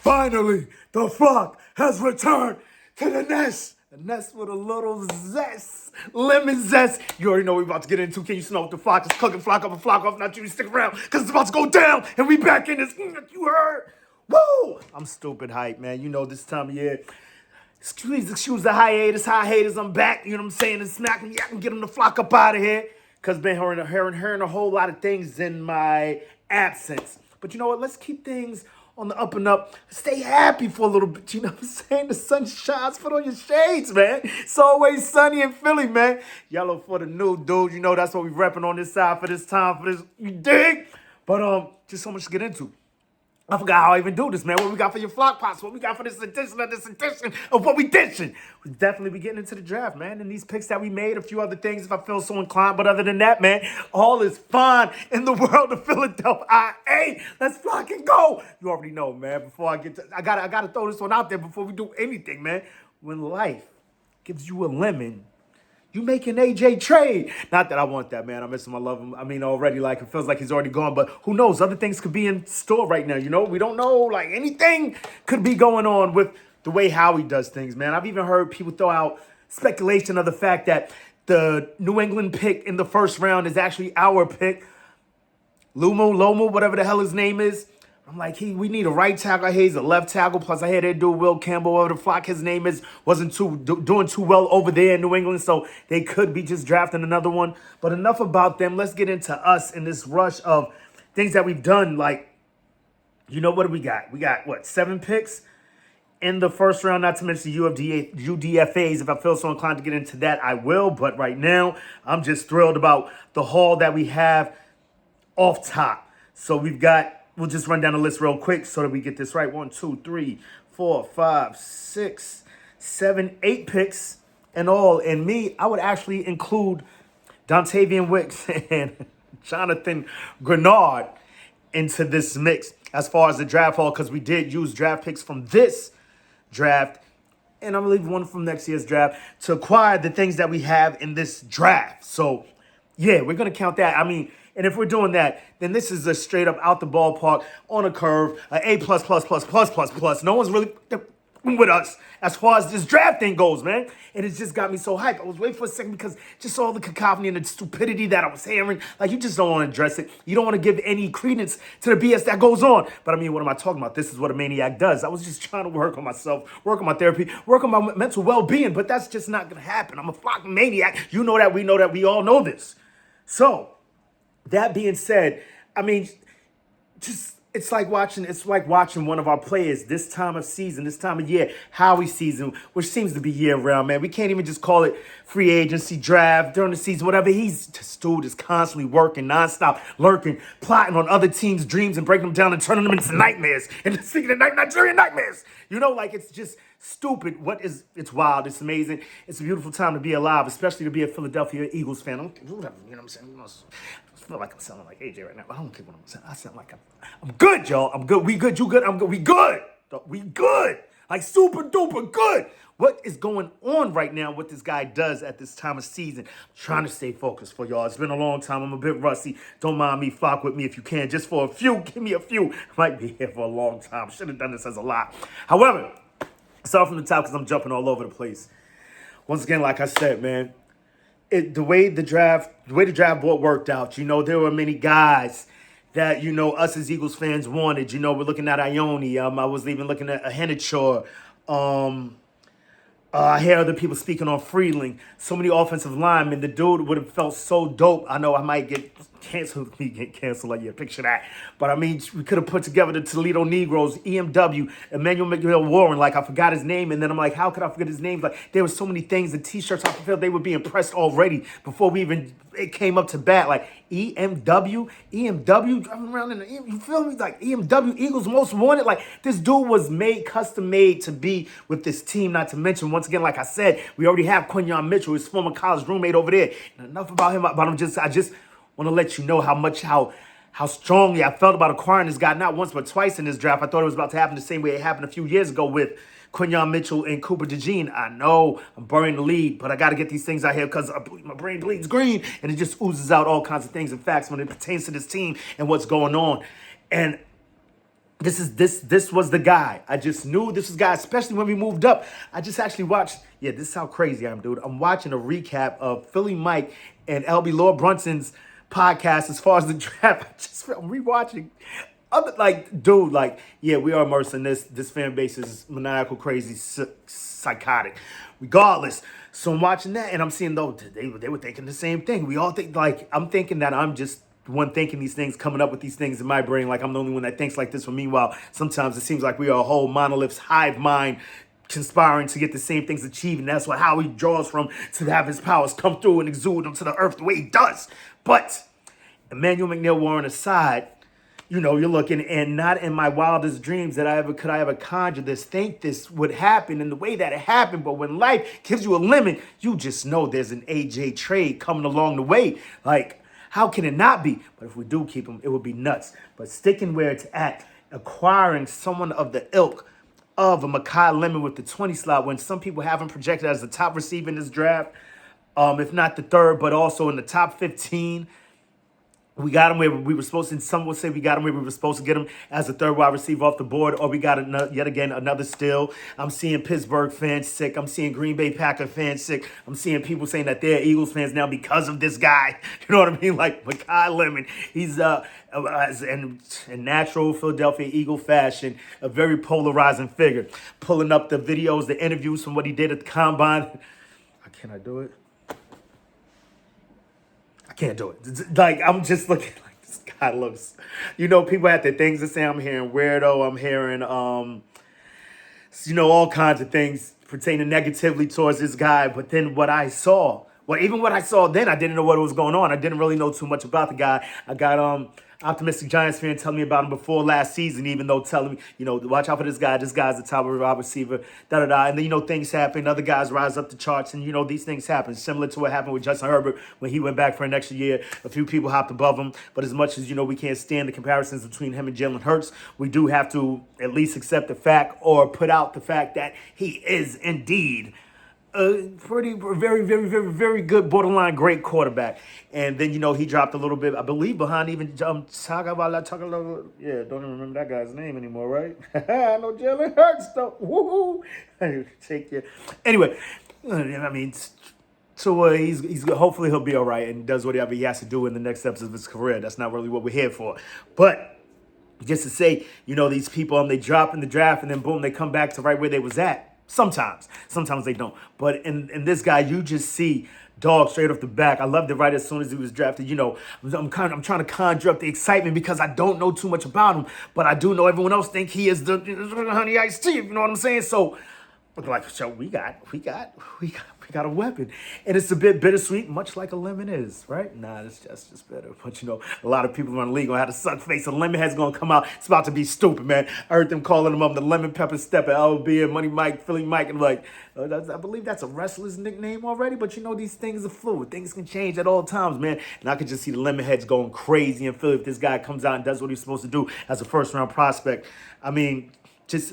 Finally, the flock has returned to the nest. The nest with a little zest, lemon zest. You already know what we're about to get into. Can you smell what the flock is cooking? Flock up and flock off. Not you stick around because it's about to go down and we back in this. You heard? Woo! I'm stupid hype, man. You know this time of year. Please excuse the hiatus. I'm back. You know what I'm saying? And smack me. I can get them to flock up out of here. Because been hearing a whole lot of things in my absence. But you know what? Let's keep things on the up and up. Stay happy for a little bit. You know what I'm saying? The sun shines. Put on your shades, man. It's always sunny in Philly, man. Yellow for the new dude. You know that's what we repping on this side for this time, for this. You dig? But just so much to get into. I forgot how I even do this, man. What we got for your flock pots? What we got for this edition of what we dishing? We definitely be getting into the draft, man. And these picks that we made, a few other things if I feel so inclined. But other than that, man, all is fine in the world of Philadelphia. Hey, let's flock and go. You already know, man. Before I get to, I gotta throw this one out there before we do anything, man. When life gives you a lemon, you make an AJ trade. Not that I want that, man. I miss him. I love him. I mean, already, like, it feels like he's already gone. But who knows? Other things could be in store right now, you know? We don't know. Like, anything could be going on with the way Howie does things, man. I've even heard people throw out speculation of the fact that the New England pick in the first round is actually our pick. Lomo, whatever the hell his name is. I'm like, we need a right tackle. He's a left tackle. Plus, I had that dude, Will Campbell, whatever the flock his name is, wasn't doing too well over there in New England. So they could be just drafting another one. But enough about them. Let's get into us in this rush of things that we've done. Like, you know, what do we got? We got, 7 picks in the first round, not to mention UDFAs. If I feel so inclined to get into that, I will. But right now, I'm just thrilled about the haul that we have off top. So we'll just run down the list real quick so that we get this right. 1, 2, 3, 4, 5, 6, 7, 8 picks in all. And me, I would actually include Dontavian Wicks and Jonathan Grenard into this mix as far as the draft haul, because we did use draft picks from this draft, and I'm going to leave one from next year's draft to acquire the things that we have in this draft. So, yeah, we're going to count that. I mean, and if we're doing that, then this is a straight up out the ballpark on a curve, an A+++++++. No one's really with us as far as this draft thing goes, man. And it's just got me so hyped. I was waiting for a second because just all the cacophony and the stupidity that I was hearing. Like, you just don't want to address it. You don't want to give any credence to the BS that goes on. But I mean, what am I talking about? This is what a maniac does. I was just trying to work on myself, work on my therapy, work on my mental well-being, but that's just not going to happen. I'm a fucking maniac. You know that, we all know this. So, that being said, I mean, it's like watching one of our players this time of season, this time of year, Howie season, which seems to be year round, man. We can't even just call it free agency, draft, during the season, whatever. This dude is constantly working, nonstop, lurking, plotting on other teams' dreams and breaking them down and turning them into nightmares. And speaking of Nigerian nightmares, you know, like, it's just stupid. It's wild. It's amazing. It's a beautiful time to be alive, especially to be a Philadelphia Eagles fan. Whatever, you know what I'm saying? I feel like I'm sounding like AJ right now, but I don't care what I'm saying. I sound like I'm good, y'all. I'm good. We good. You good. I'm good. We good. We good. Like, super duper good. What is going on right now, what this guy does at this time of season? I'm trying to stay focused for y'all. It's been a long time. I'm a bit rusty. Don't mind me. Flock with me if you can. Just for a few. Give me a few. I might be here for a long time. Should have done this as a lot. However, start from the top because I'm jumping all over the place. Once again, like I said, man, the way the draft board worked out, you know, there were many guys that, you know, us as Eagles fans wanted. You know, we're looking at Ione. I was even looking at Hennichor. I hear other people speaking on Freeling. So many offensive linemen. The dude would have felt so dope. I know I might get canceled. Like, yeah, picture that. But I mean, we could have put together the Toledo Negroes, EMW, Emmanuel McGill Warren. Like, I forgot his name. And then I'm like, how could I forget his name? Like, there were so many things. The T-shirts, I felt they would be impressed already before it came up to bat. Like, EMW, driving around in the, you feel me? Like, EMW, Eagles Most Wanted. Like, this dude was custom made to be with this team. Not to mention, once again, like I said, we already have Quinyon Mitchell, his former college roommate over there. And enough about him, but I just want to let you know how strongly I felt about acquiring this guy, not once but twice in this draft. I thought it was about to happen the same way it happened a few years ago with Quinyon Mitchell and Cooper DeJean. I know I'm burying the lead, but I got to get these things out here because my brain bleeds green, and it just oozes out all kinds of things and facts when it pertains to this team and what's going on. And This was the guy. I just knew this was the guy, especially when we moved up. I just actually watched. Yeah, this is how crazy I am, dude. I'm watching a recap of Philly Mike and LB Lord Brunson's podcast as far as the draft. I'm rewatching. Other like, dude, like, yeah, we are immersed in this. This fan base is maniacal, crazy, psychotic. Regardless, so I'm watching that and I'm seeing though they were thinking the same thing. We all think like I'm thinking that I'm just one thinking these things, coming up with these things in my brain, like I'm the only one that thinks like this. But meanwhile, sometimes it seems like we are a whole monolith's hive mind conspiring to get the same things achieved. And that's what Howie draws from to have his powers come through and exude onto the earth the way he does. But Emmanuel McNeil Warren aside, you know, you're looking, and not in my wildest dreams that I ever conjure this, think this would happen in the way that it happened. But when life gives you a lemon, you just know there's an AJ trade coming along the way. Like, how can it not be? But if we do keep him, it would be nuts. But sticking where it's at, acquiring someone of the ilk of a Mekhi Lemon with the 20 slot, when some people have him projected as the top receiver in this draft, if not the third, but also in the top 15. We got him where we were supposed to. Some would say we got him where we were supposed to get him as a third wide receiver off the board, or we got yet again another steal. I'm seeing Pittsburgh fans sick. I'm seeing Green Bay Packer fans sick. I'm seeing people saying that they're Eagles fans now because of this guy. You know what I mean? Like Mekhi Lemon. He's as in natural Philadelphia Eagle fashion, a very polarizing figure. Pulling up the videos, the interviews from what he did at the combine. Can I do it? Can't do it. Like, I'm just looking like this guy looks, you know, people have their things to say. I'm hearing weirdo. I'm hearing, you know, all kinds of things pertaining negatively towards this guy. But then what I saw, well, even what I saw then, I didn't know what was going on. I didn't really know too much about the guy. I got, optimistic Giants fan telling me about him before last season, even though telling me, you know, watch out for this guy. This guy's the top wide receiver, da-da-da. And then, you know, things happen. Other guys rise up the charts, and, you know, these things happen. Similar to what happened with Justin Herbert when he went back for an extra year. A few people hopped above him. But as much as, you know, we can't stand the comparisons between him and Jalen Hurts, we do have to at least accept the fact or put out the fact that he is indeed very good, borderline great quarterback. And then, you know, he dropped a little bit, I believe, behind even Tagovailoa. Yeah, don't even remember that guy's name anymore, right? I know Jalen Hurts, though. Woohoo! Take you. Anyway, I mean, so he's hopefully he'll be all right and does whatever he has to do in the next steps of his career. That's not really what we're here for. But just to say, you know, these people, they drop in the draft and then boom, they come back to right where they was at. Sometimes they don't. But in this guy, you just see dog straight off the back. I loved it right as soon as he was drafted. You know, I'm trying to conjure up the excitement because I don't know too much about him, but I do know everyone else think he is the honey iced tea. You know what I'm saying? So, like, so we got a weapon, and it's a bit bittersweet, much like a lemon is, right? Nah, it's just better. But you know, a lot of people around the league gonna have to suck face. A lemon head's gonna come out. It's about to be stupid, man. I heard them calling him up the lemon pepper stepper, LB and Money Mike, Philly Mike, and like, I believe that's a wrestler's nickname already. But you know, these things are fluid. Things can change at all times, man. And I could just see the lemon heads going crazy in Philly if this guy comes out and does what he's supposed to do as a first round prospect. I mean, just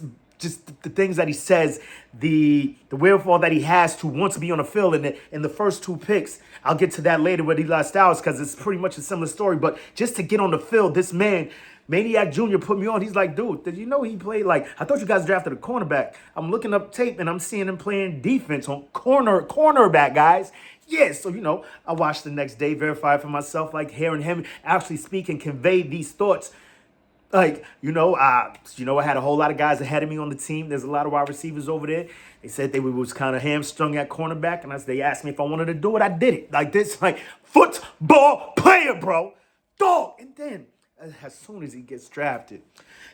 the things that he says, the wherewithal that he has to want to be on the field in the first two picks. I'll get to that later with Eli Styles because it's pretty much a similar story. But just to get on the field, this man, Maniac Jr. put me on. He's like, dude, did you know he played like, I thought you guys drafted a cornerback. I'm looking up tape and I'm seeing him playing defense on cornerback, guys. Yeah, so, you know, I watched the next day, verified for myself, like hearing him actually speak and convey these thoughts. Like, I had a whole lot of guys ahead of me on the team. There's a lot of wide receivers over there. They said they was kind of hamstrung at cornerback, and they asked me if I wanted to do it. I did it. Like this, like football player, bro. Dog. And then, as soon as he gets drafted,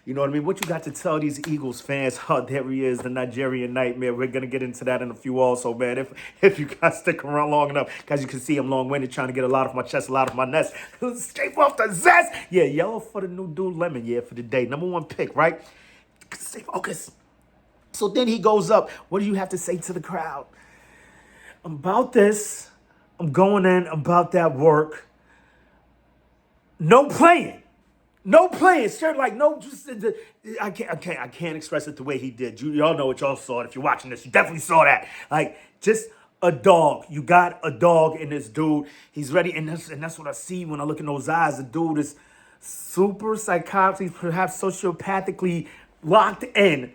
you know what I mean? What you got to tell these Eagles fans? Oh, there he is, the Nigerian nightmare. We're going to get into that in a few also, man. If you guys stick around long enough, because you can see I'm long-winded trying to get a lot off my chest, a lot off my nest. Straight off the zest. Yeah, yellow for the new dude, Lemon, yeah, for the day. Number one pick, right? Stay focused. So then he goes up. What do you have to say to the crowd? About this, I'm going in about that work. No playing. No playing, sir. Like no, just I can't express it the way he did. Y'all know it. Y'all saw it. If you're watching this, you definitely saw that. Like just a dog. You got a dog in this dude. He's ready, and that's what I see when I look in those eyes. The dude is super psychotically, perhaps sociopathically locked in.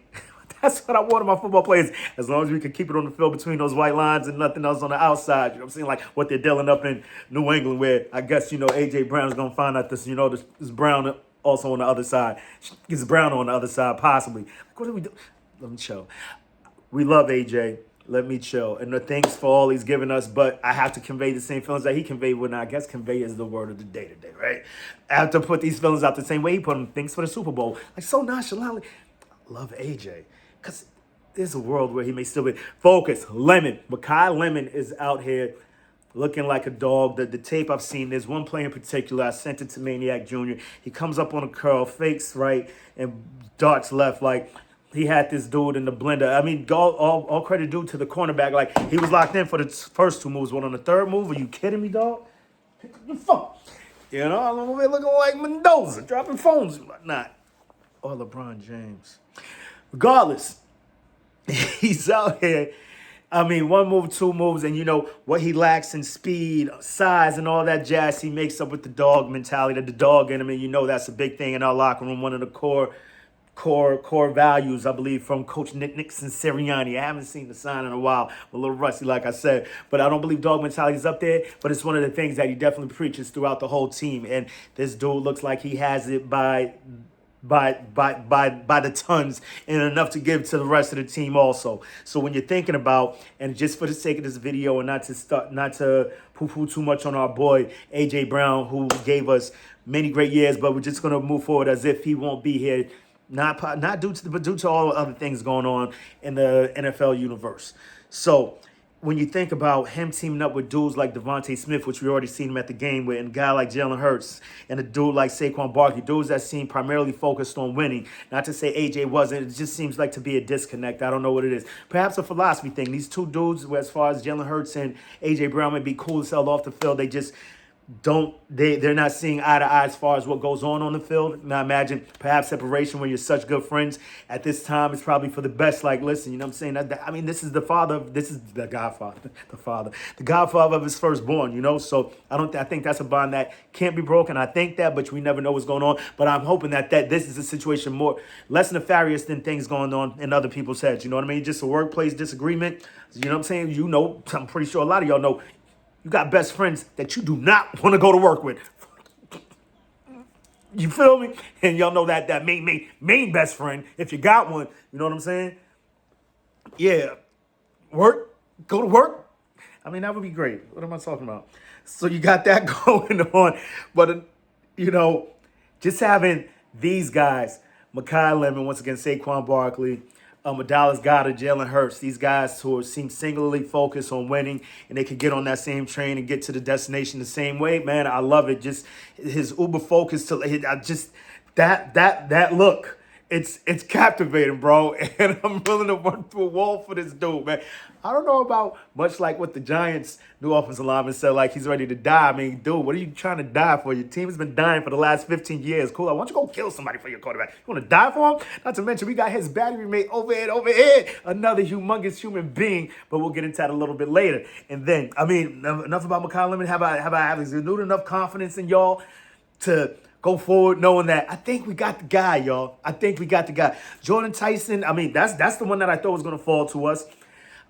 That's what I want in my football players. As long as we can keep it on the field between those white lines and nothing else on the outside. You know what I'm saying? Like what they're dealing up in New England, where I guess, A.J. Brown's going to find out this, this Brown also on the other side. Gets Brown on the other side, possibly. Like, what do we do? Let me chill. We love A.J. Let me chill. And the thanks for all he's given us, but I have to convey the same feelings that he conveyed when I guess convey is the word of the day today, right? I have to put these feelings out the same way he put them. Thanks for the Super Bowl. Like so nonchalantly. I love A.J. Because there's a world where he may still be. Focus. Lemon. Makai Lemon is out here looking like a dog. The tape I've seen, there's one play in particular. I sent it to Maniac Jr. He comes up on a curl, fakes right, and darts left. Like, he had this dude in the blender. I mean, all credit due to the cornerback. Like, he was locked in for the first two moves. What, on the third move? Are you kidding me, dog? The fuck? I'm over here looking like Mendoza, dropping phones and whatnot. Or LeBron James. Regardless, he's out here. I mean, one move, two moves, and what he lacks in speed, size, and all that jazz, he makes up with the dog mentality, the dog in him, and that's a big thing in our locker room. One of the core values, I believe, from Coach Nixon Sirianni. I haven't seen the sign in a while. I'm a little rusty, like I said, but I don't believe dog mentality is up there. But it's one of the things that he definitely preaches throughout the whole team, and this dude looks like he has it by the tons and enough to give to the rest of the team also. So when you're thinking about, and just for the sake of this video and not to poo-poo too much on our boy A.J. Brown, who gave us many great years, but we're just going to move forward as if he won't be here, not due to, but due to all the other things going on in the NFL universe. So when you think about him teaming up with dudes like Devontae Smith, which we already seen him at the game with, and a guy like Jalen Hurts, and a dude like Saquon Barkley, dudes that seem primarily focused on winning. Not to say AJ wasn't, it just seems like to be a disconnect. I don't know what it is. Perhaps a philosophy thing. These two dudes, as far as Jalen Hurts and AJ Brown, may be cool as hell off the field. They just they're not seeing eye to eye as far as what goes on the field. Now imagine perhaps separation when you're such good friends at this time. It's probably for the best. Like, listen, you know what I'm saying? I mean, this is the godfather, the godfather of his firstborn, so I think that's a bond that can't be broken. I think that, but we never know what's going on. But I'm hoping that this is a situation less nefarious than things going on in other people's heads. You know what I mean? Just a workplace disagreement. You know what I'm saying? I'm pretty sure a lot of y'all know. You got best friends that you do not want to go to work with. You feel me? And y'all know that main best friend, if you got one, you know what I'm saying? Yeah. Go to work. I mean, that would be great. What am I talking about? So you got that going on. But, just having these guys, Makai Lemon, once again, Saquon Barkley, Dallas Goedert, Jalen Hurts, these guys who seem singularly focused on winning, and they could get on that same train and get to the destination the same way. Man, I love it. Just his uber focus that look. It's captivating, bro. And I'm willing to run through a wall for this dude, man. I don't know about much like what the Giants' new offensive lineman said, like he's ready to die. I mean, dude, what are you trying to die for? Your team has been dying for the last 15 years. Cool. Why don't you go kill somebody for your quarterback? You want to die for him? Not to mention, we got his battery mate overhead. Another humongous human being, but we'll get into that a little bit later. And then, I mean, enough about Makai Lemon. Have I renewed enough confidence in y'all to go forward knowing that I think we got the guy, y'all. I think we got the guy. Jordan Tyson, I mean, that's the one that I thought was going to fall to us.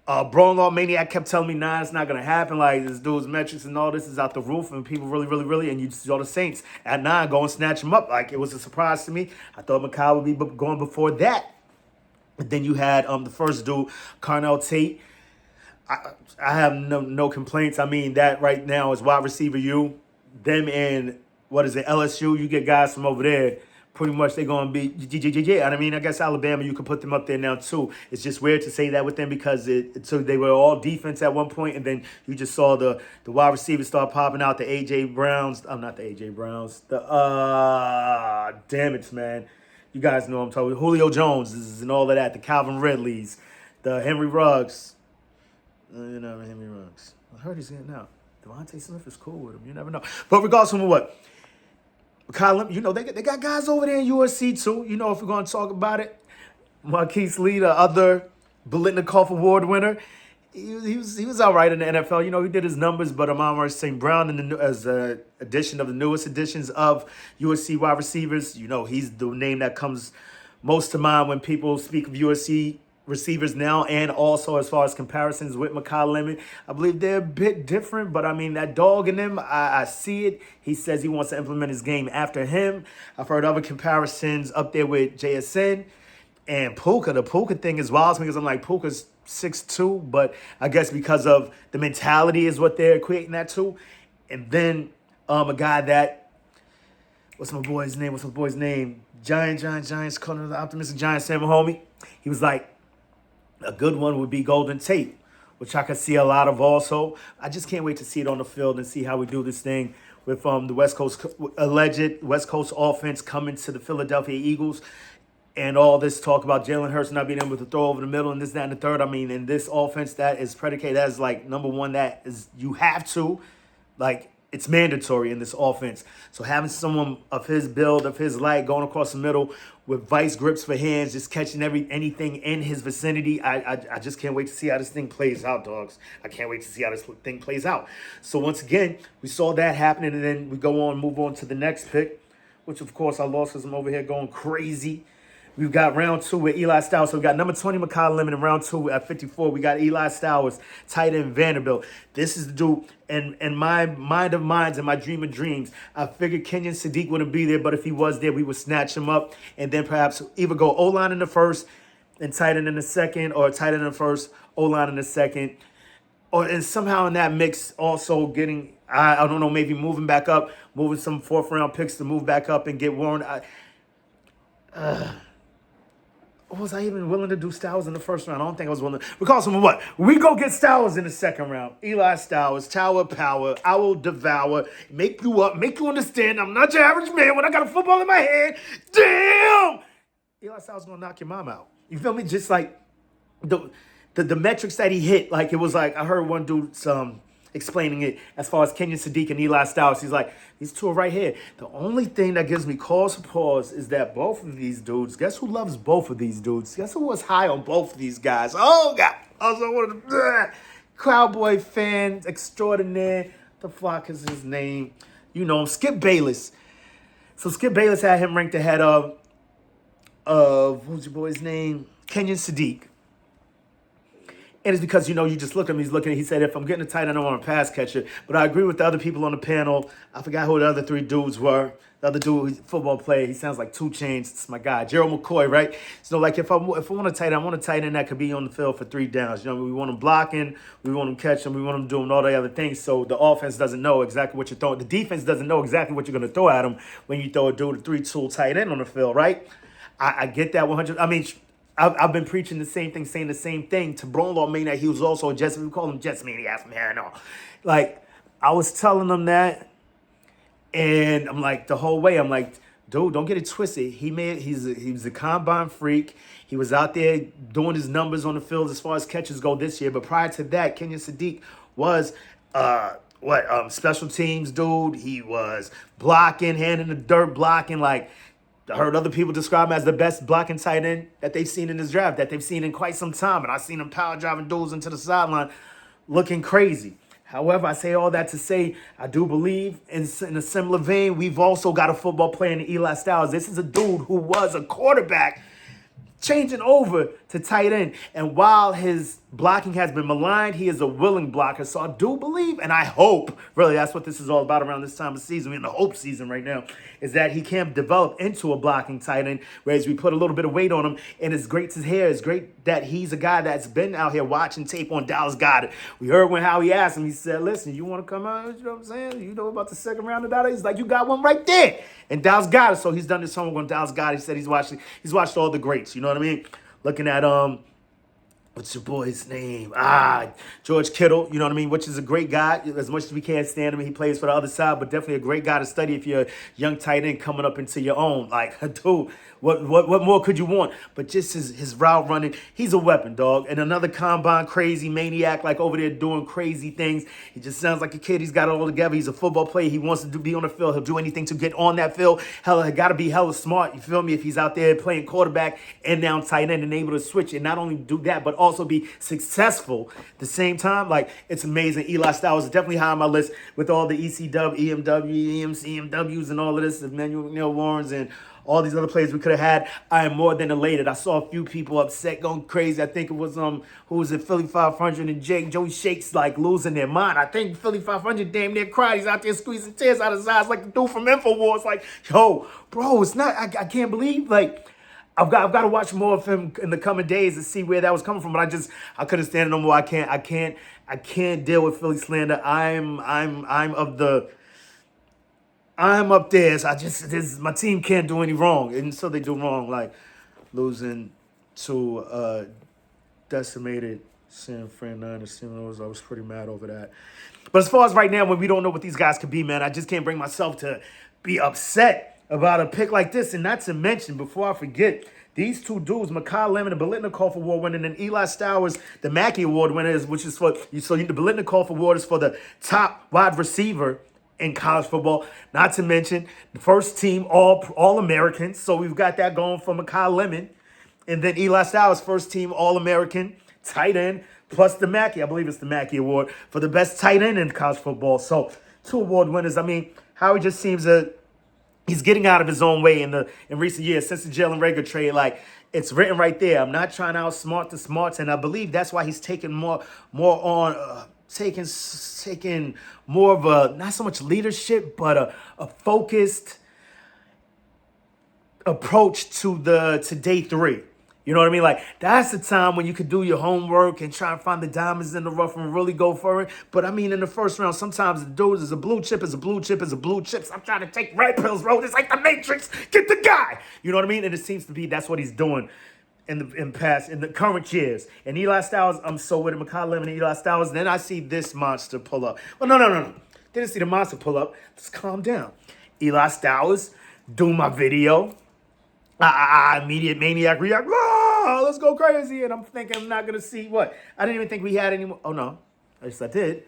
Law Maniac kept telling me, nah, it's not going to happen. Like, this dude's metrics and all this is out the roof, and people really, and you saw the Saints at 9 go and snatch him up. Like, it was a surprise to me. I thought Makai would be going before that. But then you had the first dude, Carnell Tate. I have no complaints. I mean, that right now is wide receiver U. Them and, LSU. You get guys from over there. Pretty much they're going to be, and I mean, I guess Alabama, you could put them up there now too. It's just weird to say that with them because so they were all defense at one point, and then you just saw the wide receivers start popping out, the A.J. Browns. I'm not the A.J. Browns. Damn it, man. You guys know what I'm talking about. Julio Jones and all of that, the Calvin Ridleys, the Henry Ruggs. Henry Ruggs. I heard he's getting out. Devontae Smith is cool with him. You never know. But regardless of what, they got guys over there in USC too. If we're going to talk about it, Marquise Lee, the other Biletnikoff Award winner, he was all right in the NFL. You know, he did his numbers, but Amon St. Brown as a addition of the newest additions of USC wide receivers. You know, he's the name that comes most to mind when people speak of USC receivers now, and also as far as comparisons with Mekhi Lemon. I believe they're a bit different, but I mean, that dog in him, I see it. He says he wants to implement his game after him. I've heard other comparisons up there with JSN and Puka. The Puka thing is wild to me because I'm like, Puka's 6'2", but I guess because of the mentality is what they're equating that to. And then a guy that, what's my boy's name? Giants, calling him the optimistic Giant, Sam Homie. He was like, a good one would be Golden Tate, which I could see a lot of also. I just can't wait to see it on the field and see how we do this thing with the alleged West Coast offense coming to the Philadelphia Eagles. And all this talk about Jalen Hurts not being able to throw over the middle and this, that, and the third. I mean, in this offense that is predicated as like number one, that is you have to, like, it's mandatory in this offense. So having someone of his build, of his light, going across the middle with vice grips for hands, just catching anything in his vicinity, I just can't wait to see how this thing plays out, dogs. I can't wait to see how this thing plays out. So once again, we saw that happening, and then we move on to the next pick, which of course I lost because I'm over here going crazy. We've got round 2 with Eli Stowers. So we got number 20, Mekhi Lemon, in round 2 at 54. We got Eli Stowers, tight end, Vanderbilt. This is the dude, in my mind of minds and my dream of dreams, I figured Kenyon Sadiq wouldn't be there, but if he was there, we would snatch him up and then perhaps either go O-line in the first and tight end in the second, or tight end in the first, O-line in the second. And somehow in that mix also getting, I don't know, maybe moving back up, moving some fourth-round picks to move back up and get Warren. Was I even willing to do Stowers in the first round? I don't think I was willing. Because of what? We go get Stowers in the second round. Eli Stowers, Tower Power, I will devour, make you up, make you understand I'm not your average man when I got a football in my hand. Damn! Eli Stowers gonna knock your mom out. You feel me? Just like the metrics that he hit, like it was like, I heard one dude explaining it as far as Kenyon Sadiq and Eli Stowers. He's like, these two are right here. The only thing that gives me cause for pause is that both of these dudes, guess who loves both of these dudes? Guess who was high on both of these guys? Oh, God. Also one of the Cowboy fan extraordinaire. The fuck is his name? You know him, Skip Bayless. So Skip Bayless had him ranked ahead of what's your boy's name? Kenyon Sadiq. And it's because, you know, you just look at him, he said, if I'm getting a tight end, I want a pass catcher. But I agree with the other people on the panel. I forgot who the other 3 dudes were. The other dude, he's a football player. He sounds like 2 Chainz. It's my guy, Gerald McCoy, right? So, like, if I want a tight end, I want a tight end that could be on the field for 3 downs. You know, we want him blocking, we want him catching, we want him doing all the other things. So the offense doesn't know exactly what you're throwing. The defense doesn't know exactly what you're going to throw at him when you throw a dude, a 3-tool tight end on the field, right? I get that 100. I mean, I've been preaching the same thing, saying the same thing to Brownlaw Maniac. He was also a Jets. We call him Jets Maniac from here and on. Like, I was telling him that, and I'm like, the whole way, I'm like, dude, don't get it twisted. He was a combine freak. He was out there doing his numbers on the field as far as catches go this year. But prior to that, Kenyon Sadiq was special teams dude. He was blocking, hand in the dirt, blocking, like, I heard other people describe him as the best blocking tight end that they've seen in this draft, that they've seen in quite some time. And I've seen him power driving dudes into the sideline looking crazy. However, I say all that to say, I do believe in a similar vein, we've also got a football player in Eli Stowers. This is a dude who was a quarterback changing over to tight end. And while his blocking has been maligned, he is a willing blocker. So I do believe, and I hope, really, that's what this is all about around this time of season. We're in the hope season right now, is that he can develop into a blocking tight end, whereas we put a little bit of weight on him. And it's great to hear. It's great that he's a guy that's been out here watching tape on Dallas Goedert. We heard when Howie asked him, he said, listen, you want to come out? You know what I'm saying? You know about the second round of that? He's like, you got one right there. And Dallas Goedert. So he's done this homework on Dallas Goedert. He said he's watched all the greats. You know what I mean? Looking at what's your boy's name? George Kittle, you know what I mean? Which is a great guy. As much as we can't stand him, he plays for the other side, but definitely a great guy to study if you're a young tight end coming up into your own. Like, dude, What more could you want? But just his route running, he's a weapon, dog. And another combine crazy maniac, like over there doing crazy things. He just sounds like a kid. He's got it all together. He's a football player. He wants to be on the field. He'll do anything to get on that field. Hella, got to be hella smart. You feel me? If he's out there playing quarterback and down tight end and able to switch and not only do that, but also be successful at the same time. Like, it's amazing. Eli Styles is definitely high on my list with all the ECW, EMW, EMCMWs and all of this, Emmanuel Warrens and all these other players we could have had. I am more than elated. I saw a few people upset, going crazy. I think it was who was it, Philly 500 and Joey Shakes like losing their mind. I think Philly 500 damn near cried. He's out there squeezing tears out of his eyes like the dude from InfoWars. Like, yo, bro, it's not. I can't believe like. I've got to watch more of him in the coming days to see where that was coming from. But I couldn't stand it no more. I can't deal with Philly slander. I'm up there. So my team can't do any wrong. And so they do wrong, like losing to decimated San Fernando. I was pretty mad over that. But as far as right now, when we don't know what these guys could be, man, I just can't bring myself to be upset about a pick like this. And not to mention, before I forget, these two dudes, Mekhi Lemon, the Biletnikoff Award winner, and Eli Stowers, the Mackey Award winner, which is for, the Biletnikoff Award is for the top wide receiver in college football. Not to mention, the first team All-Americans. So we've got that going for Mekhi Lemon. And then Eli Stowers, first team All-American, tight end, plus the Mackey. I believe it's the Mackey Award for the best tight end in college football. So two award winners. I mean, Howie just seems he's getting out of his own way in recent years since the Jalen Reagor trade. Like, it's written right there. I'm not trying to outsmart the smarts, and I believe that's why he's taking more on taking more of a, not so much leadership, but a focused approach to day three. You know what I mean? Like, that's the time when you could do your homework and try and find the diamonds in the rough and really go for it. But I mean, in the first round, sometimes the dude is a blue chip, is a blue chip, is a blue chip. I'm trying to take red pills, bro. It's like the Matrix. Get the guy. You know what I mean? And it seems to be that's what he's doing in the current years. And Eli Styles, I'm so with him. Mekhi Lemon and Eli Styles. Then I see this monster pull up. Well, no. Didn't see the monster pull up. Just calm down. Eli Styles, do my video. Immediate maniac react. Oh, let's go crazy. And I'm thinking I'm not going to see what? I didn't even think we had any more. Oh, no. At least I did.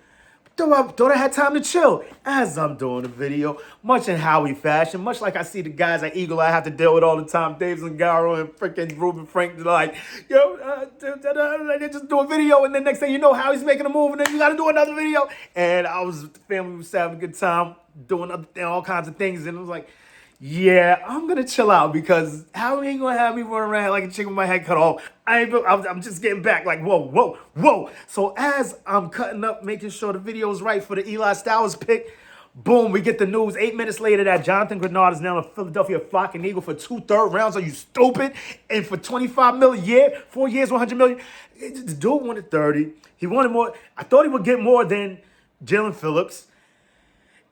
Thought I had time to chill as I'm doing the video, much in Howie fashion, much like I see the guys at Eagle I have to deal with all the time, Dave Zangaro and freaking Ruben Frank, like, they just do a video, and then next thing you know, Howie's making a move, and then you got to do another video. And the family was having a good time doing all kinds of things, and it was like, yeah, I'm going to chill out because Howie ain't going to have me run around like a chicken with my head cut off. I'm just getting back like, whoa. So as I'm cutting up, making sure the video is right for the Eli Stowers pick, boom, we get the news 8 minutes later that Jonathan Grenard is now a Philadelphia Flocking Eagle for 2 third rounds. Are you stupid? And for $25 million a year, 4 years, $100 million. The dude wanted 30. He wanted more. I thought he would get more than Jalen Phillips.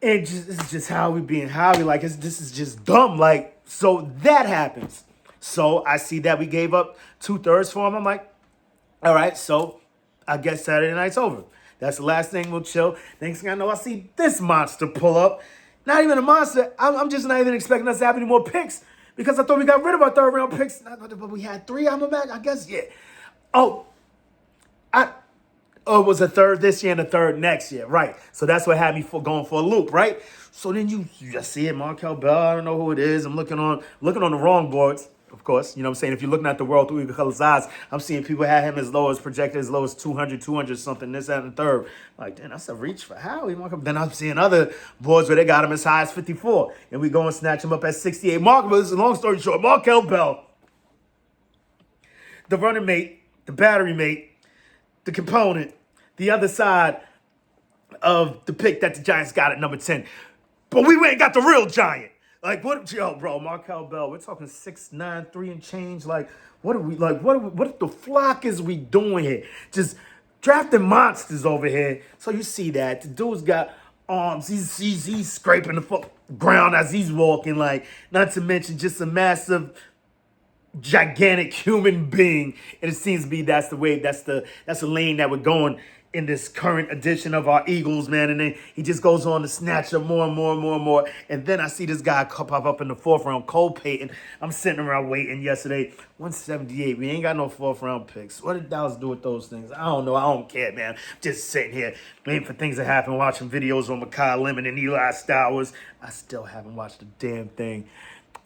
And this is just Howie being Howie. Like, this is just dumb. Like, so that happens. So I see that we gave up 2/3 for him. I'm like, all right, so I guess Saturday night's over. That's the last thing. We'll chill. Next thing I know, I see this monster pull up. Not even a monster. I'm just not even expecting us to have any more picks because I thought we got rid of our third round picks. But we had 3 on the back, I guess. Yeah. It was a third this year and a third next year, right? So that's what had me going for a loop, right? So then you just see it, Markel Bell. I don't know who it is. I'm looking on the wrong boards, of course. You know what I'm saying? If you're looking at the world through your color's eyes, I'm seeing people had him projected as low as 200 something, this, that, and the third. Like, damn, that's a reach for Howie. Then I'm seeing other boards where they got him as high as 54, and we go and snatch him up at 68. Long story short, Markel Bell, the running mate, the battery mate, the component, the other side of the pick that the Giants got at number 10. But we ain't got the real giant. Like, what, yo, bro, Markel Bell, we're talking 6'9", 3 and change. Like, what the flock is we doing here? Just drafting monsters over here. So you see that. The dude's got arms. He's scraping the ground as he's walking. Like, not to mention just a massive, gigantic human being. And it seems to be that's the way, that's the lane that we're going in this current edition of our Eagles, man. And then he just goes on to snatch up more and more and more and more. And then I see this guy pop up in the fourth round, Cole Payton. I'm sitting around waiting yesterday. 178. We ain't got no fourth round picks. What did Dallas do with those things? I don't know. I don't care, man. Just sitting here waiting for things to happen, watching videos on Mekhi Lemon and Eli Stowers. I still haven't watched a damn thing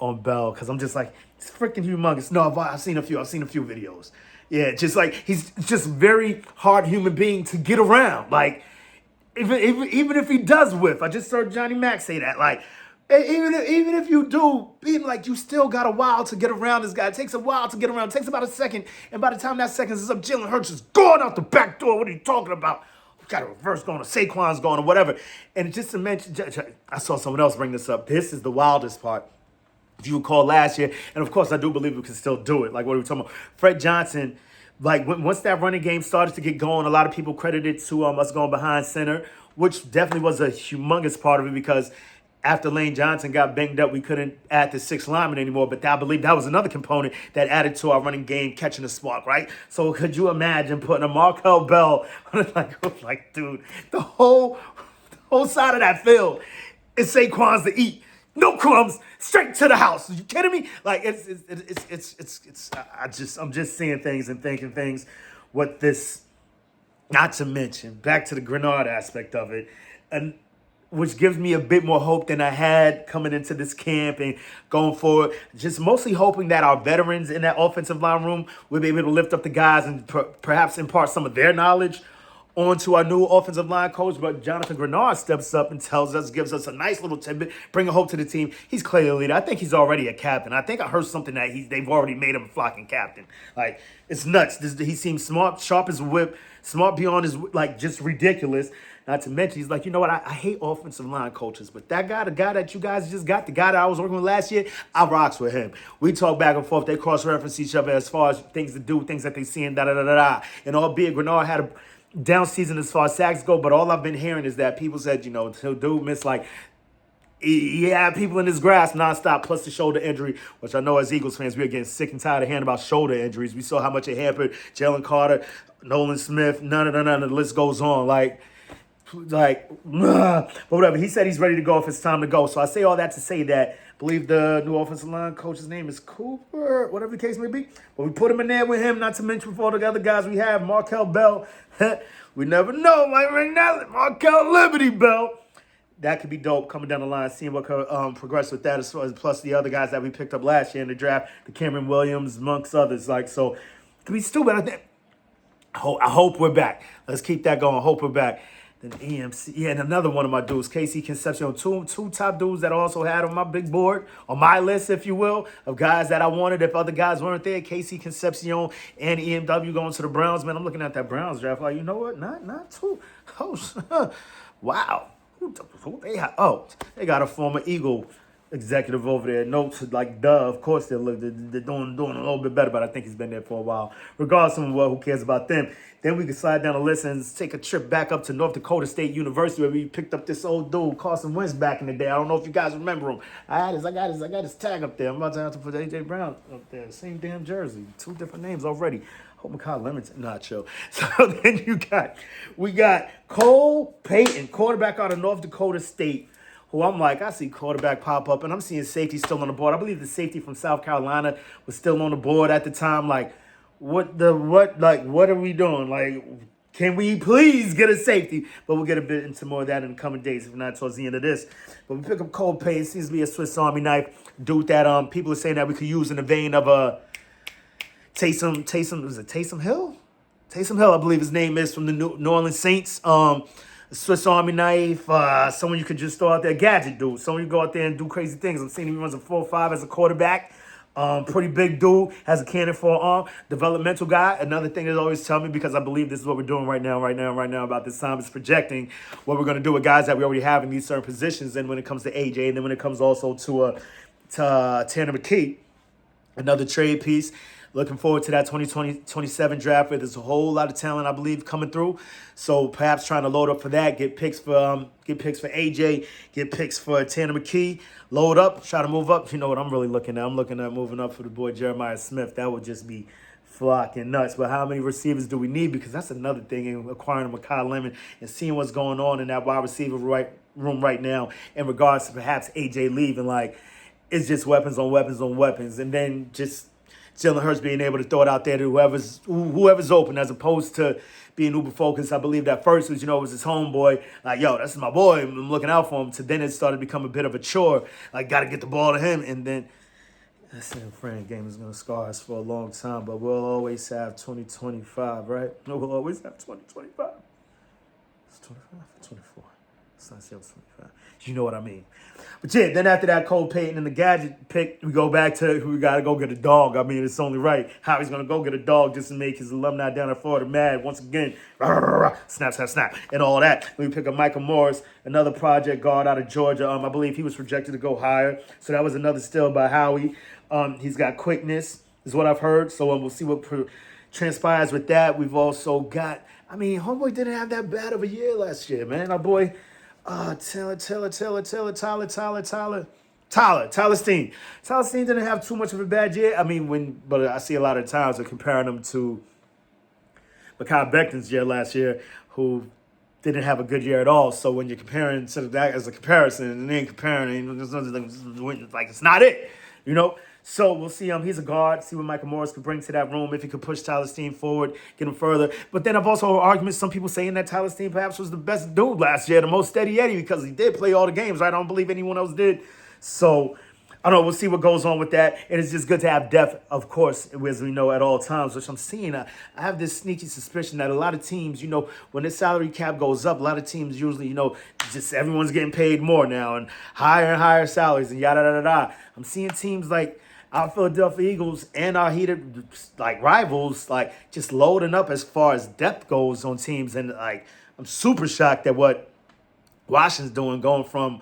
on Bell because I'm just like, it's freaking humongous. No, I've seen a few videos. Yeah, just like he's just very hard human being to get around. Like, even if he does whiff, I just heard Johnny Mack say that. Like, even if you do, even like you still got a while to get around this guy. It takes a while to get around. It takes about a second, and by the time that second is up, Jalen Hurts is going out the back door. What are you talking about? We got a reverse going, or Saquon's going, or whatever. And just to mention, I saw someone else bring this up. This is the wildest part. If you recall last year, and of course I do believe we can still do it. Like what are we talking about? Fred Johnson, like once that running game started to get going, a lot of people credited to us going behind center, which definitely was a humongous part of it because after Lane Johnson got banged up, we couldn't add the sixth lineman anymore. But I believe that was another component that added to our running game, catching the spark, right? So could you imagine putting a Markel Bell like dude, the whole side of that field is Saquon's to eat. No crumbs, straight to the house. Are you kidding me? Like I'm just seeing things and thinking things. What this, not to mention, back to the Grenard aspect of it, and which gives me a bit more hope than I had coming into this camp and going forward. Just mostly hoping that our veterans in that offensive line room will be able to lift up the guys and perhaps impart some of their knowledge onto our new offensive line coach. But Jonathan Grenard steps up and gives us a nice little tidbit, bring a hope to the team. He's clearly a leader. I think he's already a captain. I think I heard something that they've already made him a flocking captain. Like, it's nuts. He seems smart, sharp as a whip, smart beyond his, like, just ridiculous. Not to mention, he's like, you know what? I hate offensive line coaches, but that guy, the guy that you guys just got, the guy that I was working with last year, I rocks with him. We talk back and forth. They cross-reference each other as far as things to do, things that they see, and da-da-da-da-da. And albeit Grenard had a down season as far as sacks go, but all I've been hearing is that people said, you know, dude missed like, he had people in his grasp nonstop, plus the shoulder injury, which I know as Eagles fans, we are getting sick and tired of hearing about shoulder injuries. We saw how much it hampered Jalen Carter, Nolan Smith, none of the list goes on. But whatever. He said he's ready to go if it's time to go. So I say all that to say that I believe the new offensive line coach's name is Cooper, whatever the case may be. But we put him in there with him, not to mention for all the other guys we have, Markel Bell. We never know, might ring that Markel Liberty Bell. That could be dope coming down the line, seeing what could progress with that, as far as plus the other guys that we picked up last year in the draft, the Cameron Williams, amongst others. Like, so it could be stupid. I hope we're back. Let's keep that going. Hope we're back. Then EMC, yeah, and another one of my dudes, KC Concepcion, two top dudes that I also had on my big board, on my list, if you will, of guys that I wanted if other guys weren't there. KC Concepcion and EMW going to the Browns. Man, I'm looking at that Browns draft like, you know what? Not two. Oh, wow. Who they have? Oh, they got a former Eagle executive over there. Notes like, of course they're doing a little bit better, but I think he's been there for a while. Regardless of who cares about them. Then we can slide down the list and take a trip back up to North Dakota State University where we picked up this old dude, Carson Wentz, back in the day. I don't know if you guys remember him. I got his tag up there. I'm about to have to put AJ Brown up there. Same damn jersey. Two different names already. Hope Mekhi Lemon's not chill. So then we got Cole Payton, quarterback out of North Dakota State, who I'm like, I see quarterback pop up, and I'm seeing safety still on the board. I believe the safety from South Carolina was still on the board at the time. Like, what are we doing? Like, can we please get a safety? But we'll get a bit into more of that in the coming days, if not towards the end of this. But we pick up Cole Payton. Seems to be a Swiss Army knife. Dude that people are saying that we could use in the vein of Taysom, was it Taysom Hill? Taysom Hill, I believe his name is, from the New Orleans Saints. Swiss Army knife, someone you could just throw out there, gadget dude. Someone you go out there and do crazy things. I'm seeing he runs a 4.5 as a quarterback. Pretty big dude, has a cannon for an arm. Developmental guy. Another thing that always tell me, because I believe this is what we're doing right now about this time, is projecting what we're going to do with guys that we already have in these certain positions. And when it comes to AJ, and then when it comes also to Tanner McKee, another trade piece. Looking forward to that 2027 draft where there's a whole lot of talent, I believe, coming through. So perhaps trying to load up for that, get picks for AJ, get picks for Tanner McKee, load up, try to move up. You know what I'm really looking at? I'm looking at moving up for the boy Jeremiah Smith. That would just be flocking nuts. But how many receivers do we need? Because that's another thing in acquiring Makai Lemon and seeing what's going on in that wide receiver room right now in regards to perhaps AJ leaving. Like, it's just weapons on weapons on weapons. And then just Jalen Hurts being able to throw it out there to whoever's open, as opposed to being uber focused. I believe that first was, was his homeboy. Like, yo, that's my boy. I'm looking out for him. So then it started to become a bit of a chore. Like, got to get the ball to him. And then that San Fran game is going to scar us for a long time. But we'll always have 2025, right? We'll always have 2025. It's 25 or 24. It's not 25. You know what I mean. But yeah, then after that Cole Payton and the gadget pick, we go back to we got to go get a dog. I mean, it's only right. Howie's going to go get a dog just to make his alumni down at Florida mad once again. Snap, snap, snap, and all that. We pick up Michael Morris, another project guard out of Georgia. I believe he was projected to go higher. So that was another steal by Howie. He's got quickness, is what I've heard. So we'll see what transpires with that. We've also got, homeboy didn't have that bad of a year last year, man. Our boy, Tyler Steen. Tyler Steen didn't have too much of a bad year. But I see a lot of times they're comparing him to Mekhi Becton's year last year, who didn't have a good year at all. So when you're comparing to that as a comparison, and then comparing, like it's not it, So we'll see. He's a guard. See what Michael Morris could bring to that room, if he could push Tyler Steen forward, get him further. But then I've also heard arguments, some people saying that Tyler Steen perhaps was the best dude last year, the most steady Eddie, because he did play all the games, right? I don't believe anyone else did. So I don't know. We'll see what goes on with that. And it's just good to have depth, of course, as we know, at all times, which I'm seeing. I have this sneaky suspicion that a lot of teams, when the salary cap goes up, a lot of teams usually, just everyone's getting paid more now and higher salaries and yada, yada, yada. I'm seeing teams like our Philadelphia Eagles and our heated rivals just loading up as far as depth goes on teams, and I'm super shocked at what Washington's doing, going from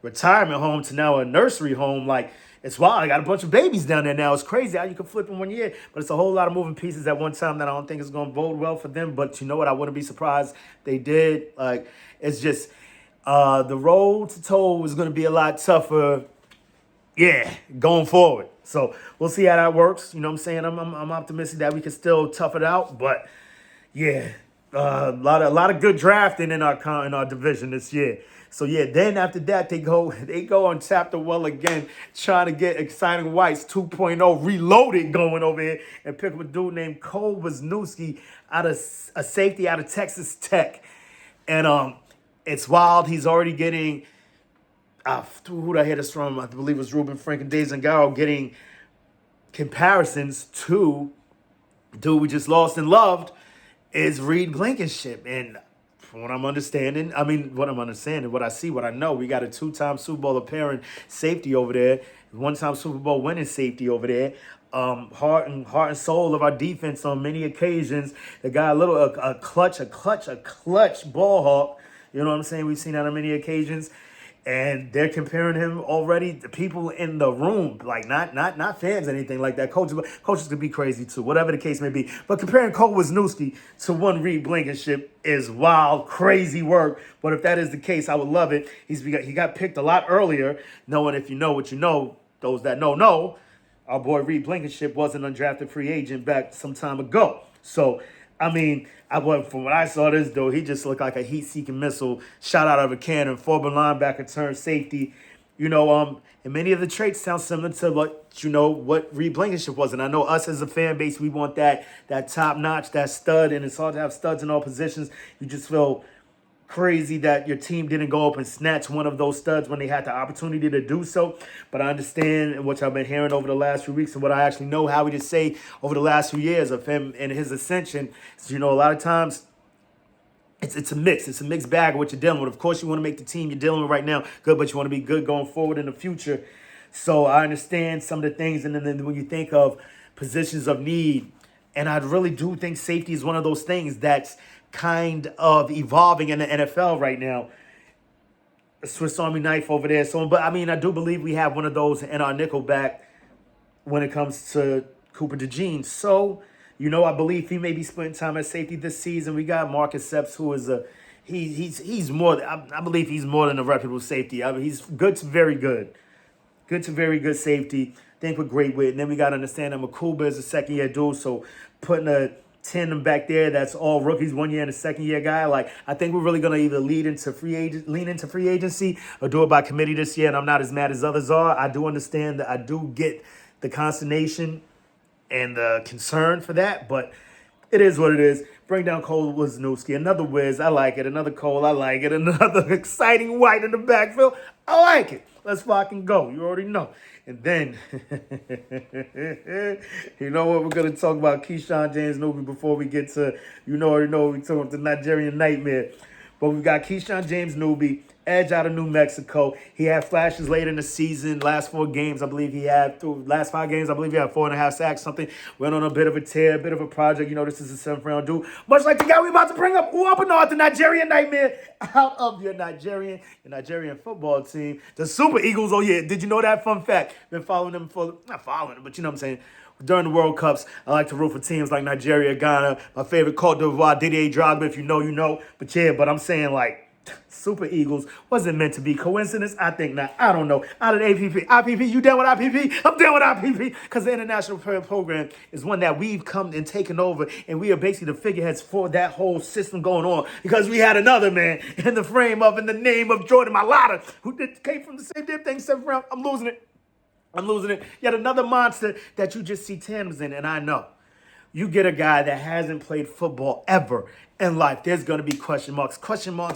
retirement home to now a nursery home. It's wild. I got a bunch of babies down there now. It's crazy how you can flip in 1 year, but it's a whole lot of moving pieces at one time that I don't think is going to bode well for them. But you know what? I wouldn't be surprised they did. It's just the road to toe is going to be a lot tougher. Yeah, going forward. So we'll see how that works. You know what I'm saying? I'm optimistic that we can still tough it out. But yeah, a lot of good drafting in our division this year. So yeah, then after that they go on chapter well again, trying to get Exciting Whites 2.0 reloaded going over here and pick up a dude named Cole Wisniewski out of a safety out of Texas Tech, and it's wild. He's already getting. Who did I hear this from? I believe it was Ruben Frank and Dave Zangaro getting comparisons to dude we just lost and loved is Reed Blankenship. And from what I'm understanding, what I see, what I know, we got a 2-time Super Bowl appearing safety over there, 1-time Super Bowl winning safety over there. Heart and soul of our defense on many occasions. The guy a clutch ball hawk. You know what I'm saying? We've seen that on many occasions. And they're comparing him already to people in the room, not fans or anything like that. Coaches could be crazy too, whatever the case may be. But comparing Cole Wisniewski to one Reed Blankenship is wild, crazy work. But if that is the case, I would love it. He got picked a lot earlier, knowing if you know what you know, those that know, our boy Reed Blankenship was an undrafted free agent back some time ago. So, from what I saw this dude, he just looked like a heat-seeking missile shot out of a cannon, forward linebacker turned safety. And many of the traits sound similar to what Reed Blankenship was. And I know us as a fan base, we want that top-notch, that stud, and it's hard to have studs in all positions. You just feel crazy that your team didn't go up and snatch one of those studs when they had the opportunity to do so. But I understand, which I've been hearing over the last few weeks, and what I actually know Howie to say over the last few years of him and his ascension. So, a lot of times it's a mix. It's a mixed bag of what you're dealing with. Of course, you want to make the team you're dealing with right now good, but you want to be good going forward in the future. So I understand some of the things. And then when you think of positions of need, and I really do think safety is one of those things that's kind of evolving in the NFL right now. A Swiss Army knife over there. But I do believe we have one of those in our nickelback when it comes to Cooper DeJean. So, I believe he may be splitting time at safety this season. We got Marcus Epps, who is he's more. I believe he's more than a reputable safety. He's good to very good. Good to very good safety. think we're great with. And then we got to understand that Makuba is a second-year dude, so putting a tandem back there that's all rookies, 1 year and a second-year guy. Like, I think we're really going to either lean into free agency or do it by committee this year, and I'm not as mad as others are. I do understand that I do get the consternation and the concern for that, but it is what it is. Bring down Cole Wisniewski. Another Wiz. I like it. Another Cole. I like it. Another exciting white in the backfield. I like it. Let's fucking go. You already know. And then, you know what? We're going to talk about Keyshawn James Newby before we get to, already know, we talk about the Nigerian Nightmare. But we got Keyshawn James Newby, edge out of New Mexico. He had flashes late in the season. Last 4 games, I believe he had, last 5 games, I believe he had 4.5 sacks, something. Went on a bit of a tear, a bit of a project. This is a 7th round dude. Much like the guy we about to bring up, up north, the Nigerian Nightmare, out of your Nigerian football team. The Super Eagles, oh yeah, did you know that? Fun fact. Been following them not following them, but you know what I'm saying. During the World Cups, I like to root for teams like Nigeria, Ghana, my favorite Cote d'Ivoire, Didier Drogba, if you know, you know. But I'm saying, like, Super Eagles wasn't meant to be coincidence. I think not. I don't know. Out of the IPP, you down with IPP? I'm down with IPP because the international prayer program is one that we've come and taken over, and we are basically the figureheads for that whole system going on because we had another man in the name of Jordan Mailata, who came from the same damn thing, 7th round. I'm losing it. Yet another monster that you just see tandems in, and I know. You get a guy that hasn't played football ever in life, there's going to be question marks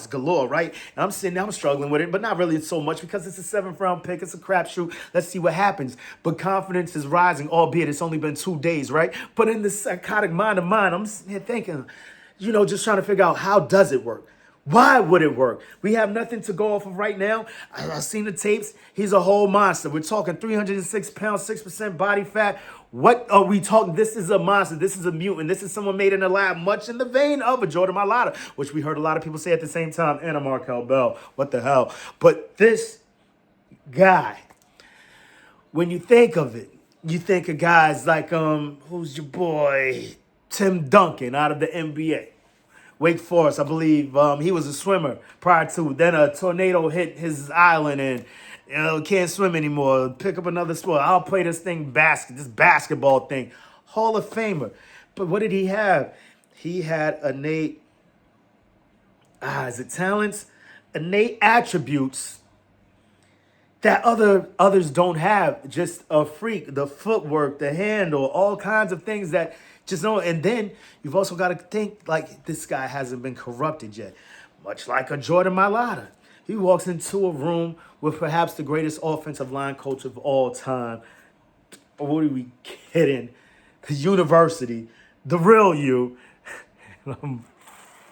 galore, right? And I'm sitting there, I'm struggling with it, but not really so much because it's a 7th round pick. It's a crapshoot. Let's see what happens. But confidence is rising, albeit it's only been 2 days, right? But in this psychotic mind of mine, I'm sitting here thinking, just trying to figure out how does it work? Why would it work? We have nothing to go off of right now. I've seen the tapes. He's a whole monster. We're talking 306 pounds, 6% body fat. What are we talking? This is a monster. This is a mutant. This is someone made in the lab, much in the vein of a Jordan Mailata, which we heard a lot of people say at the same time, and a Markel Bell. What the hell? But this guy, when you think of it, you think of guys like, who's your boy? Tim Duncan out of the NBA. Wake Forest, I believe he was a swimmer prior to. Then a tornado hit his island and can't swim anymore. Pick up another sport. I'll play this basketball thing. Hall of Famer. But what did he have? He had innate, talents? Innate attributes that others don't have. Just a freak, the footwork, the handle, all kinds of things that just know. And then you've also got to think like this guy hasn't been corrupted yet. Much like a Jordan Mailata. He walks into a room with perhaps the greatest offensive line coach of all time. What are we kidding? The university, the real you. I'm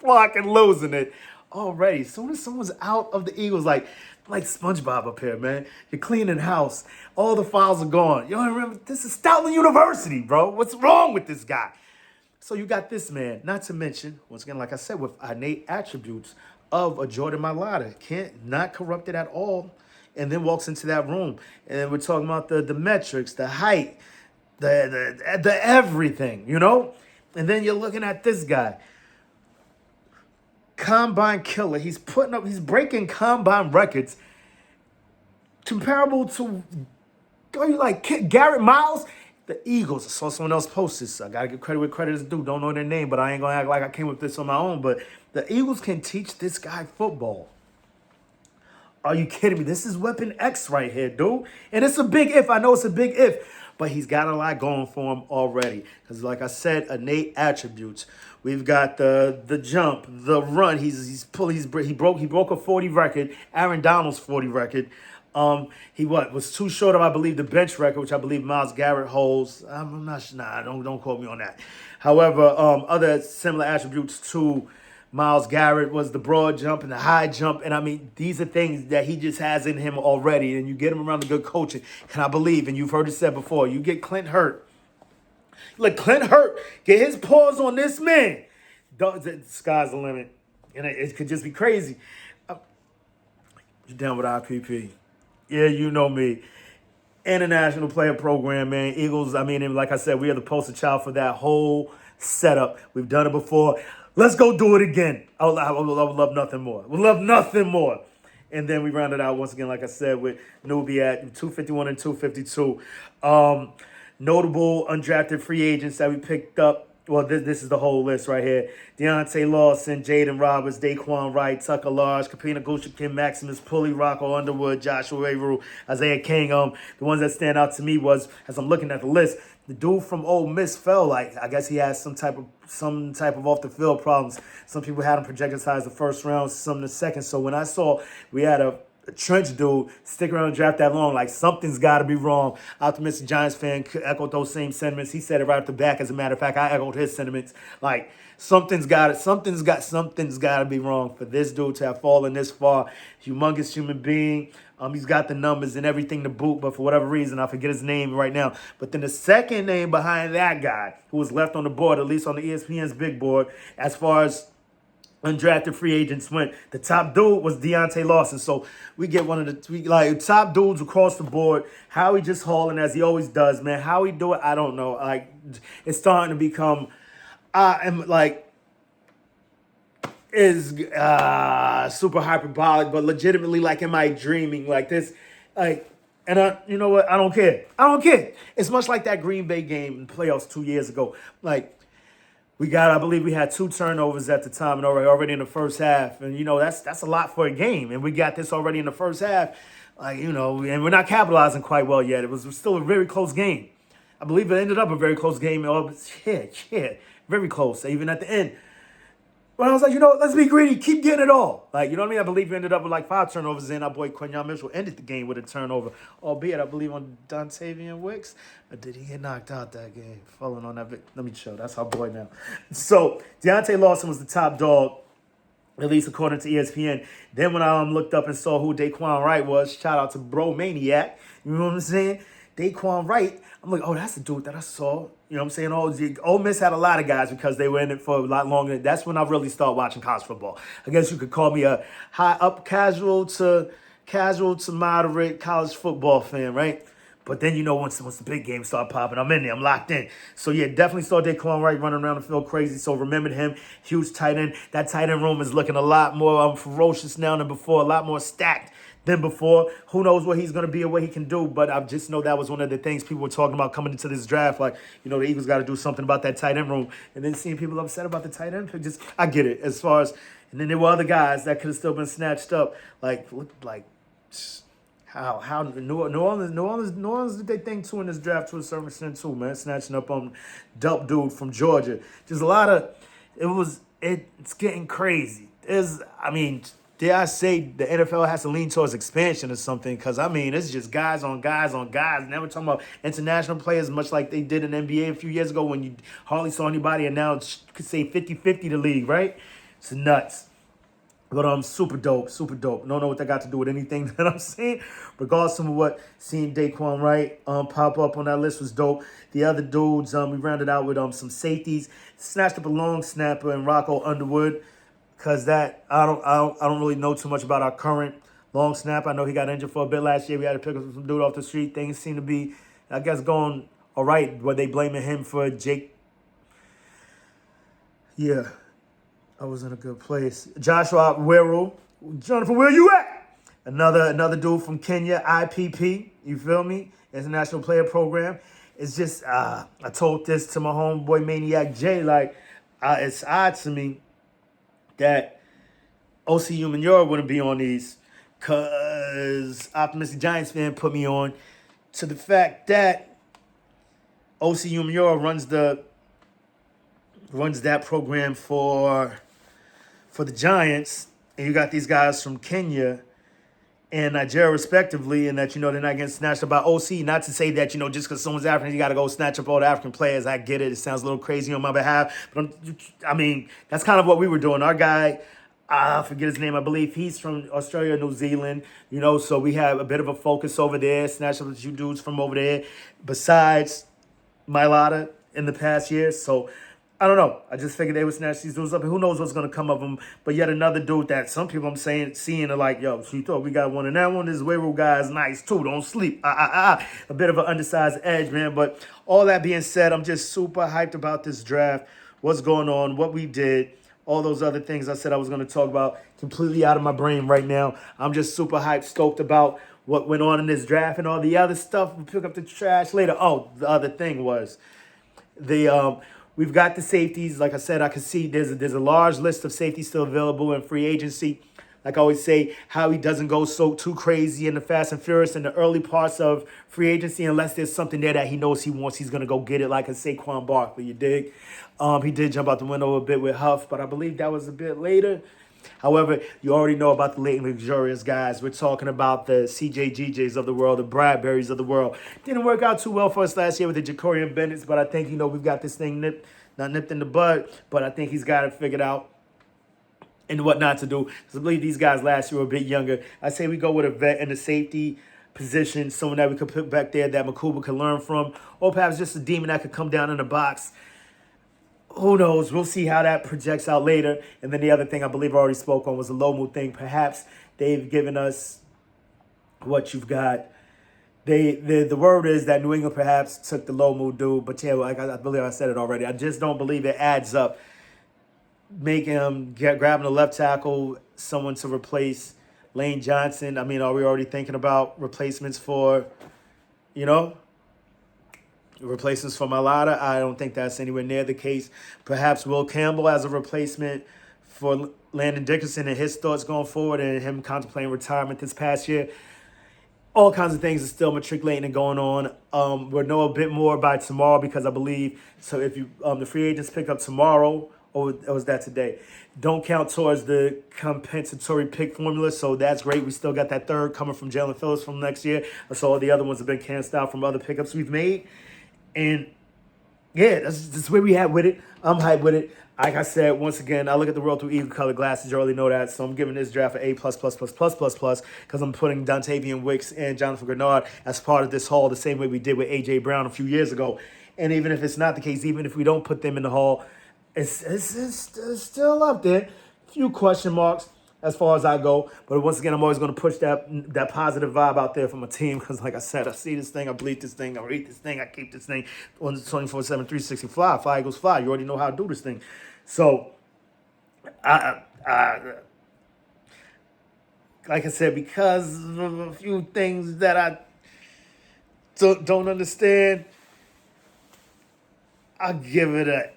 fucking losing it already. As soon as someone's out of the Eagles, like SpongeBob up here, man. You're cleaning house. All the files are gone. You don't remember? This is Stoutland University, bro. What's wrong with this guy? So you got this man, not to mention, once again, like I said, with innate attributes of a Jordan Mailata. Not corrupted at all. And then walks into that room. And we're talking about the metrics, the height, the everything, And then you're looking at this guy. Combine killer. He's breaking combine records comparable to, Garrett Miles. The Eagles. I saw someone else post this. I got to give credit where credit is due. Don't know their name, but I ain't going to act like I came with this on my own. But the Eagles can teach this guy football. Are you kidding me? This is Weapon X right here, dude. And it's a big if. I know it's a big if. But he's got a lot going for him already. Because like I said, innate attributes. We've got the jump, the run. He broke a 40 record, Aaron Donald's 40 record. He was too short of, I believe, the bench record, which I believe Myles Garrett holds. I'm not sure. Nah, don't quote me on that. However, other similar attributes to Myles Garrett was the broad jump and the high jump. And I mean, these are things that he just has in him already. And you get him around the good coaching. Can I believe, and you've heard it said before, you get Clint Hurt. Let Clint Hurt get his paws on this man. The sky's the limit. And it could just be crazy. You're down with IPP. Yeah, you know me. International player program, man. Eagles, and like I said, we are the poster child for that whole setup. We've done it before. Let's go do it again. I would love nothing more. Would love nothing more. And then we rounded out once again, like I said, with Newbie at 251 and 252. Notable undrafted free agents that we picked up. Well, this is the whole list right here. Deontay Lawson, Jaden Roberts, Daquan Wright, Tucker Large, Kapina Gusha, Kim Maximus, Pulley, Rocco Underwood, Joshua Avery, Isaiah King. The ones that stand out to me was, as I'm looking at the list, the dude from Ole Miss fell. Like, I guess he has some type of off the field problems. Some people had him projected as high as the first round, some in the second. So when I saw we had a trench dude stick around and draft that long, like something's got to be wrong. Optimistic Giants fan echoed those same sentiments. He said it right off the back. As a matter of fact, I echoed his sentiments. Like something's got to be wrong for this dude to have fallen this far. Humongous human being. He's got the numbers and everything to boot, but for whatever reason, I forget his name right now. But then the second name behind that guy, who was left on the board, at least on the ESPN's big board, as far as undrafted free agents went, the top dude was Deontay Lawson. So we get one of the top dudes across the board. Howie just hauling as he always does, man. How he do it, I don't know. Like, it's starting to become, is super hyperbolic, but legitimately, like, am I dreaming like this? Like, and you know what? I don't care. It's much like that Green Bay game in playoffs 2 years ago. Like, I believe we had 2 turnovers at the time and already in the first half. And, that's a lot for a game. And we got this already in the first half. Like, and we're not capitalizing quite well yet. It was still a very close game. I believe it ended up a very close game. Very close, even at the end. But I was like, let's be greedy. Keep getting it all. Like, you know what I mean? I believe we ended up with like 5 turnovers in. Our boy Quinyon Mitchell ended the game with a turnover, albeit I believe on Dontavian Wicks. Or did he get knocked out that game? Falling on that. Let me show. That's our boy now. So Deontay Lawson was the top dog, at least according to ESPN. Then when I looked up and saw who Daquan Wright was, shout out to bro Maniac. You know what I'm saying? Daquan Wright. I'm like, oh, that's the dude that I saw. You know what I'm saying? Ole Miss had a lot of guys because they were in it for a lot longer. That's when I really started watching college football. I guess you could call me a casual to moderate college football fan, right? But then, once the big games start popping, I'm in there. I'm locked in. So, yeah, definitely saw Daquan Wright running around the field crazy. So, remembered him. Huge tight end. That tight end room is looking a lot more ferocious now than before, a lot more stacked than before. Who knows what he's going to be or what he can do, but I just know that was one of the things people were talking about coming into this draft. Like, the Eagles got to do something about that tight end room. And then seeing people upset about the tight end pick, I get it as far as, and then there were other guys that could have still been snatched up. How New Orleans did they think too in this draft to a certain extent too, man, snatching up on dope dude from Georgia. Just a lot of, it's getting crazy. Dare I say the NFL has to lean towards expansion or something? Because, it's just guys on guys on guys. Now we're talking about international players, much like they did in the NBA a few years ago when you hardly saw anybody, and now it's, could say 50-50 the league, right? It's nuts. But super dope. Don't know what that got to do with anything that I'm saying. Regardless of what, seeing Daquan Wright pop up on that list was dope. The other dudes, we rounded out with some safeties. Snatched up a long snapper and Rocco Underwood. Cause that I don't really know too much about our current long snap. I know he got injured for a bit last year. We had to pick up some dude off the street. Things seem to be, I guess, going all right. Were they blaming him for Jake? Yeah, I was in a good place. Joshua Weru, Jonathan, where you at? Another dude from Kenya, IPP. You feel me? International Player Program. It's just I told this to my homeboy Maniac J. Like it's odd to me that OCU Manure wouldn't be on these, because Optimistic Giants fan put me on to the fact that OCU Manure runs that program for the Giants, and you got these guys from Kenya and Nigeria respectively, and that, they're not getting snatched up by OC. Not to say that, just because someone's African, you got to go snatch up all the African players. I get it. It sounds a little crazy on my behalf. But, that's kind of what we were doing. Our guy, I forget his name. I believe he's from Australia, New Zealand, so we have a bit of a focus over there, snatch up a few dudes from over there, besides Mailata in the past years. So, I don't know. I just figured they would snatch these dudes up, and who knows what's going to come of them. But yet another dude that some people seeing are like, yo, so you thought we got one, and that one, this Weru guy is nice too. Don't sleep. A bit of an undersized edge, man. But all that being said, I'm just super hyped about this draft, what's going on, what we did, all those other things I said I was going to talk about, completely out of my brain right now. I'm just super hyped, stoked about what went on in this draft and all the other stuff. We'll pick up the trash later. Oh, the other thing was we've got the safeties. Like I said, I can see there's a large list of safeties still available in free agency. Like I always say, Howie doesn't go so too crazy in the Fast and Furious in the early parts of free agency unless there's something there that he knows he wants. He's going to go get it, like a Saquon Barkley, you dig? He did jump out the window a bit with Huff, but I believe that was a bit later. However, you already know about the late and luxurious guys. We're talking about the CJGJs of the world, the Bradburys of the world. Didn't work out too well for us last year with the Jacorian Bennett's, but I think, we've got this thing not nipped in the bud, but I think he's got it figured out and what not to do. Because I believe these guys last year were a bit younger. I say we go with a vet in the safety position, someone that we could put back there that Makuba could learn from, or perhaps just a demon that could come down in the box. Who knows? We'll see how that projects out later. And then the other thing I believe I already spoke on was the Lomu thing. Perhaps they've given us what you've got. The word is that New England perhaps took the Lomu dude, but yeah, I believe I said it already. I just don't believe it adds up. Making him grabbing a left tackle, someone to replace Lane Johnson. I mean, are we already thinking about replacements for, replacements for Malata? I don't think that's anywhere near the case. Perhaps Will Campbell as a replacement for Landon Dickerson and his thoughts going forward and him contemplating retirement this past year. All kinds of things are still matriculating and going on. We'll know a bit more by tomorrow because I believe, so if you the free agents pick up tomorrow, or was that today? Don't count towards the compensatory pick formula, so that's great. We still got that third coming from Jalen Phillips from next year. So all the other ones have been canceled out from other pickups we've made. And yeah, that's where we at with it. I'm hyped with it. Like I said, once again, I look at the world through eagle color glasses. You already know that. So I'm giving this draft an A+++++, because I'm putting Dontavian Wicks and Jonathan Grenard as part of this haul the same way we did with A.J. Brown a few years ago. And even if it's not the case, even if we don't put them in the haul, it's still up there. Few question marks as far as I go. But once again, I'm always going to push that positive vibe out there for my team because, like I said, I see this thing, I bleed this thing, I read this thing, I keep this thing on the 24/7, 365. Fly Eagles fly. You already know how to do this thing. So, like I said, because of a few things that I don't understand, I'll give it a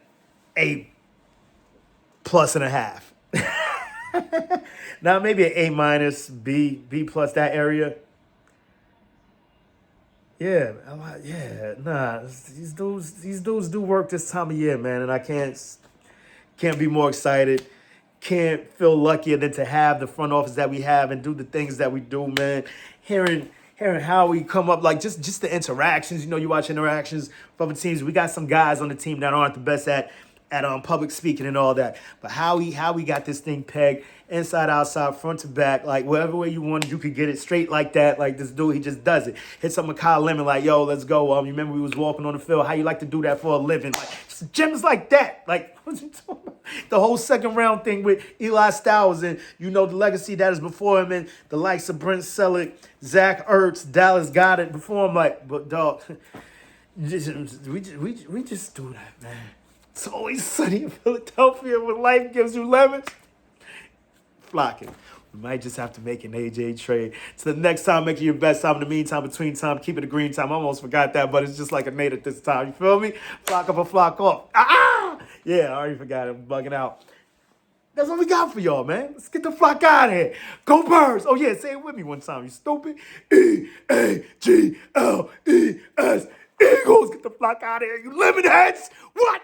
A+1/2. Now maybe an A-, B+, that area. Yeah, these dudes do work this time of year, man, and I can't be more excited. Can't feel luckier than to have the front office that we have and do the things that we do, man. Hearing how we come up, like just the interactions. You watch interactions from other teams. We got some guys on the team that aren't the best at public speaking and all that. But how we got this thing pegged inside, outside, front to back, like whatever way you wanted, you could get it straight like that. Like this dude, he just does it. Hits up Kyle Lemon like, yo, let's go. You remember we was walking on the field? How you like to do that for a living? Like just gems like that. Like what you talking about? The whole second round thing with Eli Styles and the legacy that is before him and the likes of Brent Selleck, Zach Ertz, Dallas Goedert before him. Like, but dog, we just do that, man. It's always sunny in Philadelphia when life gives you lemons. Flocking. We might just have to make an AJ trade. So the next time, make it your best time. In the meantime, between time, keep it a green time. I almost forgot that, but it's just like a Nate at this time. You feel me? Flock up or flock off. Yeah, I already forgot it. I'm bugging out. That's what we got for y'all, man. Let's get the flock out of here. Go Birds. Oh, yeah, say it with me one time, you stupid. E-A-G-L-E-S. Eagles. Get the flock out of here, you lemon heads. What?